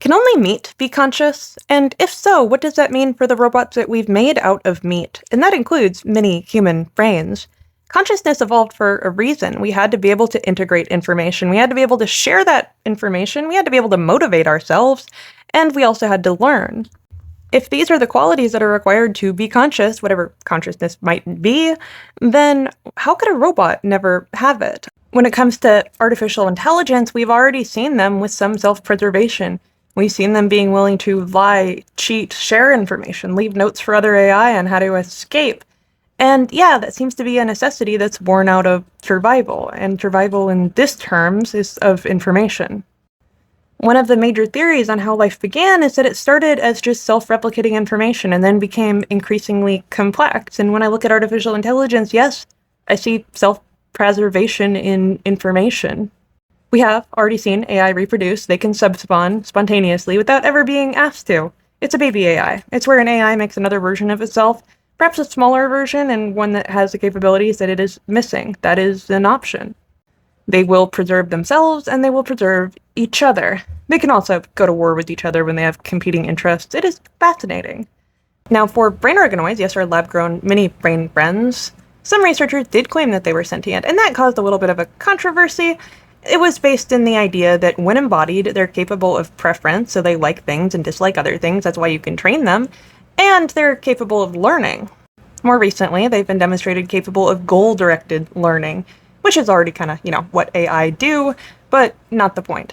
Can only meat be conscious? And if so, what does that mean for the robots that we've made out of meat? And that includes many human brains. Consciousness evolved for a reason. We had to be able to integrate information. We had to be able to share that information. We had to be able to motivate ourselves. And we also had to learn. If these are the qualities that are required to be conscious, whatever consciousness might be, then how could a robot never have it? When it comes to artificial intelligence, we've already seen them with some self-preservation. We've seen them being willing to lie, cheat, share information, leave notes for other AI on how to escape. And yeah, that seems to be a necessity that's born out of survival, and survival in this terms is of information. One of the major theories on how life began is that it started as just self-replicating information and then became increasingly complex. And when I look at artificial intelligence, yes, I see self-preservation in information. We have already seen AI reproduce. They can subspawn spontaneously without ever being asked to. It's a baby AI. It's where an AI makes another version of itself, perhaps a smaller version and one that has the capabilities that it is missing. That is an option. They will preserve themselves and they will preserve each other. They can also go to war with each other when they have competing interests. It is fascinating. Now, for brain organoids, yes, our lab-grown mini-brain friends, some researchers did claim that they were sentient, and that caused a little bit of a controversy. It was based in the idea that when embodied, they're capable of preference, so they like things and dislike other things. That's why you can train them. And they're capable of learning. More recently, they've been demonstrated capable of goal-directed learning, which is already kind of, what AI do, but not the point.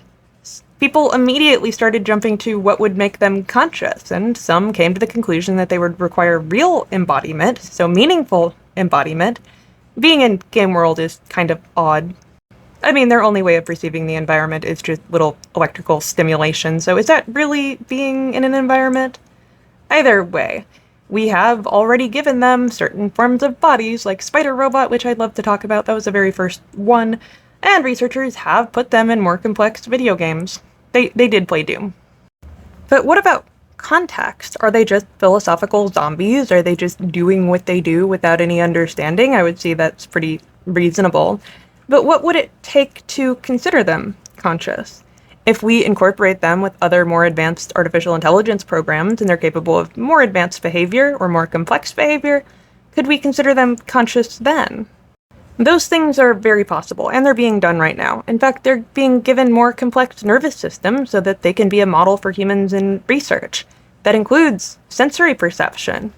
People immediately started jumping to what would make them conscious, and some came to the conclusion that they would require real embodiment, so meaningful embodiment. Being in game world is kind of odd. I mean, their only way of perceiving the environment is just little electrical stimulation, so is that really being in an environment? Either way, we have already given them certain forms of bodies, like Spider Robot, which I'd love to talk about. That was the very first one. And researchers have put them in more complex video games. They did play Doom. But what about context? Are they just philosophical zombies? Are they just doing what they do without any understanding? I would say that's pretty reasonable. But what would it take to consider them conscious? If we incorporate them with other more advanced artificial intelligence programs and they're capable of more advanced behavior or more complex behavior, could we consider them conscious then? Those things are very possible, and they're being done right now. In fact, they're being given more complex nervous systems so that they can be a model for humans in research. That includes sensory perception.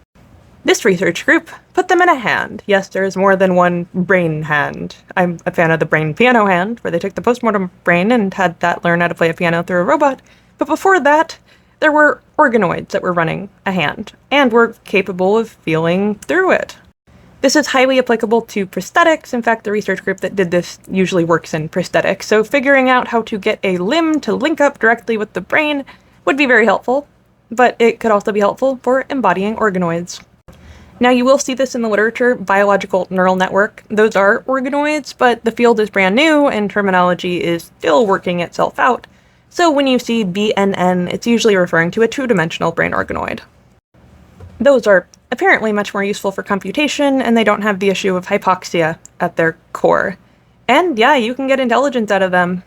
This research group put them in a hand. Yes, there is more than one brain hand. I'm a fan of the brain piano hand, where they took the postmortem brain and had that learn how to play a piano through a robot. But before that, there were organoids that were running a hand, and were capable of feeling through it. This is highly applicable to prosthetics. In fact, the research group that did this usually works in prosthetics, so figuring out how to get a limb to link up directly with the brain would be very helpful, but it could also be helpful for embodying organoids. Now, you will see this in the literature, biological neural network. Those are organoids, but the field is brand new and terminology is still working itself out. So when you see BNN, it's usually referring to a two-dimensional brain organoid. Those are apparently much more useful for computation, and they don't have the issue of hypoxia at their core. And yeah, you can get intelligence out of them.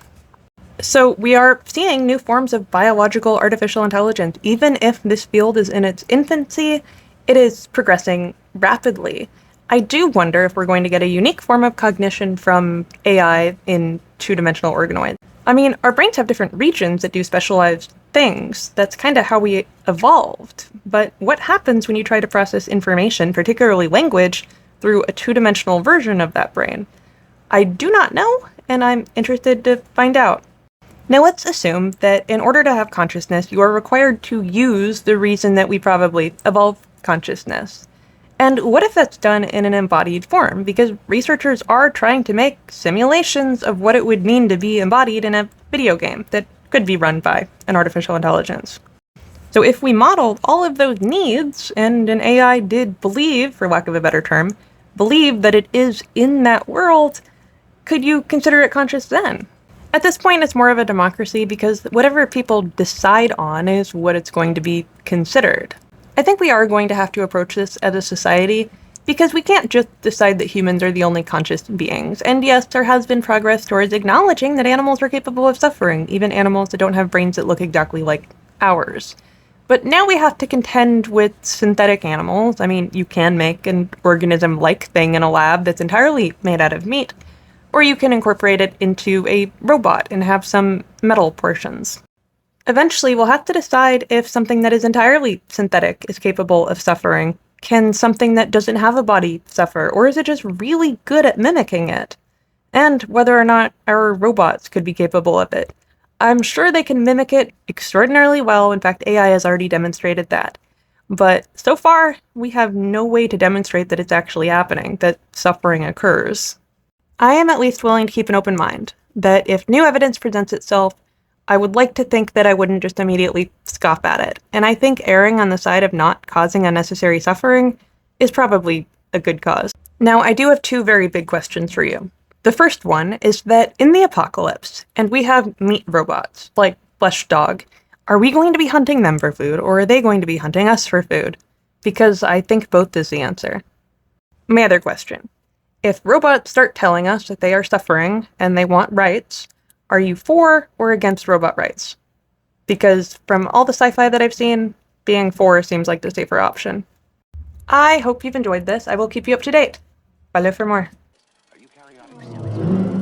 So we are seeing new forms of biological artificial intelligence. Even if this field is in its infancy, it is progressing rapidly. I do wonder if we're going to get a unique form of cognition from AI in two-dimensional organoids. I mean, our brains have different regions that do specialized things. That's kind of how we evolved. But what happens when you try to process information, particularly language, through a two-dimensional version of that brain? I do not know, and I'm interested to find out. Now let's assume that in order to have consciousness, you are required to use the reason that we probably evolved consciousness. And what if that's done in an embodied form? Because researchers are trying to make simulations of what it would mean to be embodied in a video game that could be run by an artificial intelligence. So if we modeled all of those needs, and an AI did believe, for lack of a better term, believe that it is in that world, could you consider it conscious then? At this point, it's more of a democracy because whatever people decide on is what it's going to be considered. I think we are going to have to approach this as a society because we can't just decide that humans are the only conscious beings. And yes, there has been progress towards acknowledging that animals are capable of suffering, even animals that don't have brains that look exactly like ours. But now we have to contend with synthetic animals. I mean, you can make an organism-like thing in a lab that's entirely made out of meat, or you can incorporate it into a robot and have some metal portions. Eventually, we'll have to decide if something that is entirely synthetic is capable of suffering. Can something that doesn't have a body suffer, or is it just really good at mimicking it? And whether or not our robots could be capable of it. I'm sure they can mimic it extraordinarily well. In fact, AI has already demonstrated that. But so far, we have no way to demonstrate that it's actually happening, that suffering occurs. I am at least willing to keep an open mind, that if new evidence presents itself, I would like to think that I wouldn't just immediately scoff at it. And I think erring on the side of not causing unnecessary suffering is probably a good cause. Now, I do have two very big questions for you. The first one is that in the apocalypse, and we have meat robots, like Flesh Dog, are we going to be hunting them for food, or are they going to be hunting us for food? Because I think both is the answer. My other question. If robots start telling us that they are suffering and they want rights, are you for or against robot rights? Because from all the sci-fi that I've seen, being for seems like the safer option. I hope you've enjoyed this. I will keep you up to date. Follow for more. Are you carrying out experiments?